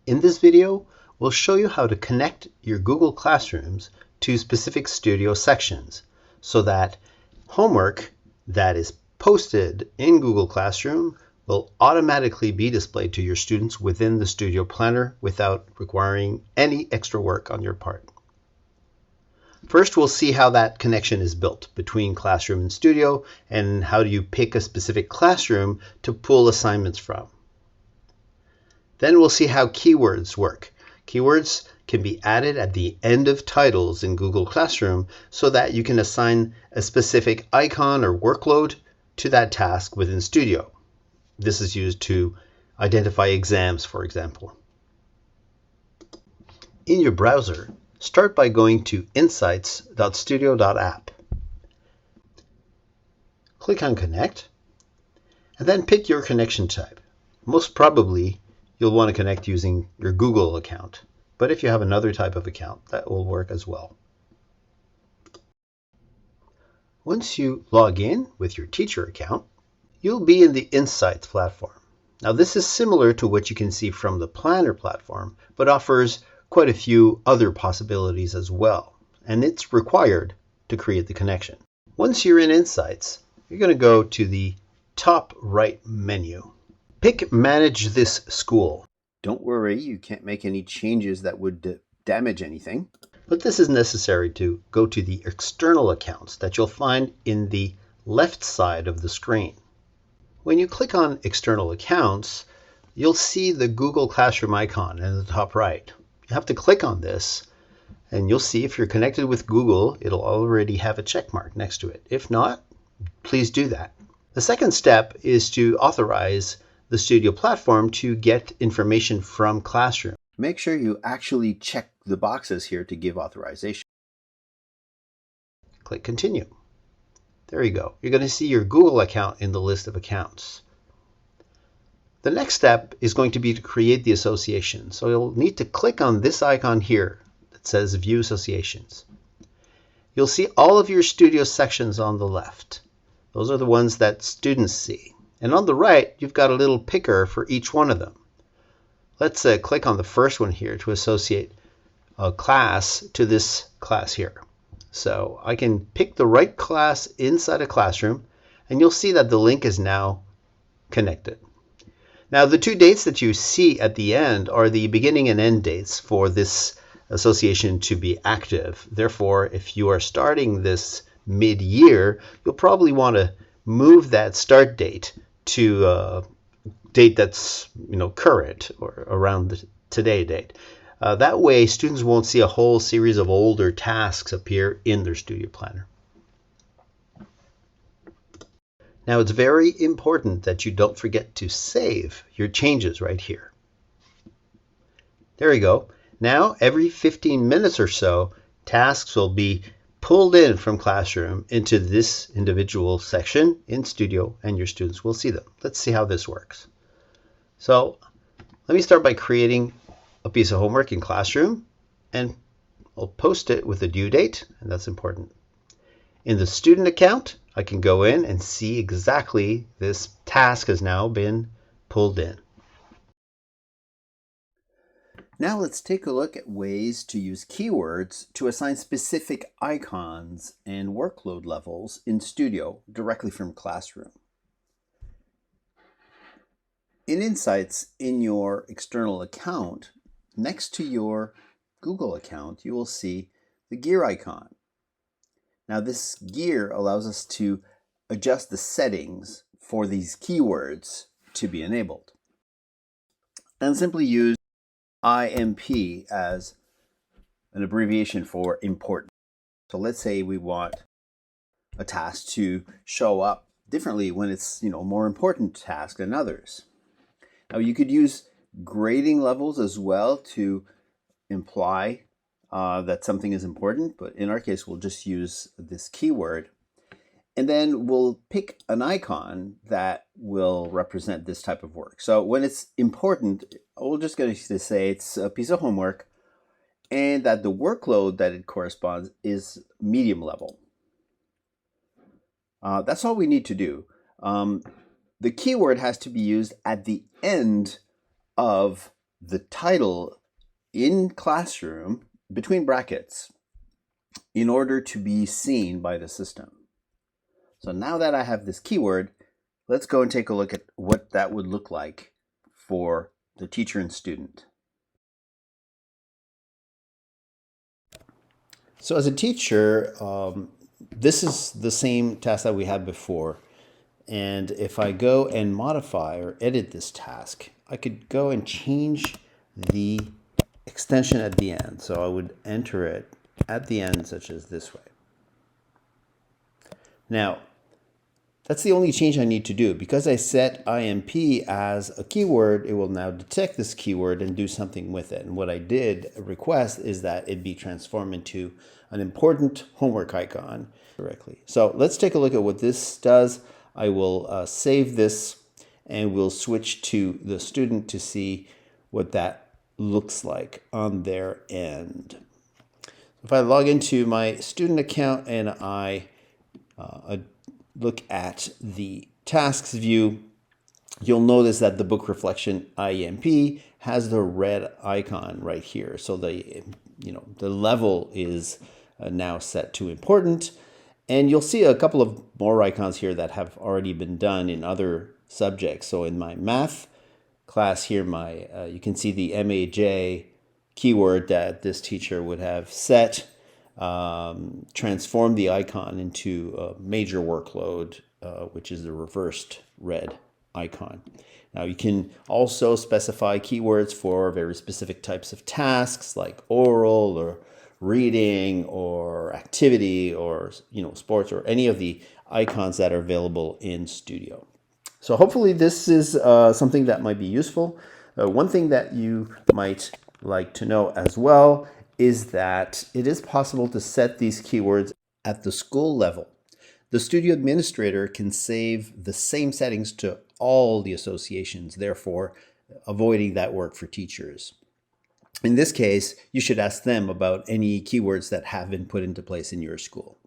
In this video, we'll show you how to connect your Google Classrooms to specific Studio sections so that homework that is posted in Google Classroom will automatically be displayed to your students within the Studio Planner without requiring any extra work on your part. First, we'll see how that connection is built between Classroom and Studio, and how do you pick a specific classroom to pull assignments from. Then we'll see how keywords work. Keywords can be added at the end of titles in Google Classroom so that you can assign a specific icon or workload to that task within Studio. This is used to identify exams, for example. In your browser, start by going to insights.studio.app. Click on Connect, and then pick your connection type. Most probably, you'll want to connect using your Google account, but if you have another type of account, that will work as well. Once you log in with your teacher account, you'll be in the Insights platform. Now, this is similar to what you can see from the Planner platform, but offers quite a few other possibilities as well, and it's required to create the connection. Once you're in Insights, you're going to go to the top right menu. Pick Manage this school. Don't worry, you can't make any changes that would damage anything, but this is necessary to go to the external accounts that you'll find in the left side of the screen. When you click on External Accounts, you'll see the Google Classroom icon in the top right. You have to click on this, and you'll see if you're connected with Google, it'll already have a check mark next to it. If not, please do that. The second step is to authorize the Studio platform to get information from Classroom. Make sure you actually check the boxes here to give authorization. Click Continue. There you go. You're going to see your Google account in the list of accounts. The next step is going to be to create the association. So you'll need to click on this icon here that says View Associations. You'll see all of your Studio sections on the left. Those are the ones that students see. And on the right, you've got a little picker for each one of them. Let's click on the first one here to associate a class to this class here. So I can pick the right class inside a classroom, and you'll see that the link is now connected. Now, the two dates that you see at the end are the beginning and end dates for this association to be active. Therefore, if you are starting this mid-year, you'll probably want to move that start date to a date that's current or around the today date. That way, students won't see a whole series of older tasks appear in their Studio Planner. Now, it's very important that you don't forget to save your changes right here. There you go. Now, every 15 minutes or so, tasks will be pulled in from Classroom into this individual section in Studio, and your students will see them. Let's see how this works. So let me start by creating a piece of homework in Classroom, and I'll post it with a due date, and that's important. In the student account, I can go in and see exactly this task has now been pulled in. Now let's take a look at ways to use keywords to assign specific icons and workload levels in Studio directly from Classroom. In Insights, in your external account, next to your Google account, you will see the gear icon. Now this gear allows us to adjust the settings for these keywords to be enabled. And simply use IMP as an abbreviation for important. So let's say we want a task to show up differently when it's a more important task than others. Now you could use grading levels as well to imply that something is important, but in our case, we'll just use this keyword. And then we'll pick an icon that will represent this type of work. So when it's important, we're just going to say it's a piece of homework and that the workload that it corresponds is medium level. That's all we need to do. The keyword has to be used at the end of the title in classroom between brackets in order to be seen by the system. So now that I have this keyword, let's go and take a look at what that would look like for the teacher and student. So as a teacher, this is the same task that we had before. And if I go and modify or edit this task, I could go and change the extension at the end. So I would enter it at the end, such as this way. Now, that's the only change I need to do. Because I set IMP as a keyword, it will now detect this keyword and do something with it. And what I did request is that it be transformed into an important homework icon directly. So let's take a look at what this does. I will save this and we'll switch to the student to see what that looks like on their end. If I log into my student account and I look at the tasks view, you'll notice that the book reflection IMP has the red icon right here. So the level is now set to important. And you'll see a couple of more icons here that have already been done in other subjects. So in my math class here, you can see the MAJ keyword that this teacher would have set, transform the icon into a major workload, which is the reversed red icon. Now you can also specify keywords for very specific types of tasks like oral or reading or activity or sports or any of the icons that are available in Studyo. So hopefully this is something that might be useful. One thing that you might like to know as well is that it is possible to set these keywords at the school level. The Studyo administrator can save the same settings to all the associations, therefore avoiding that work for teachers. In this case, you should ask them about any keywords that have been put into place in your school.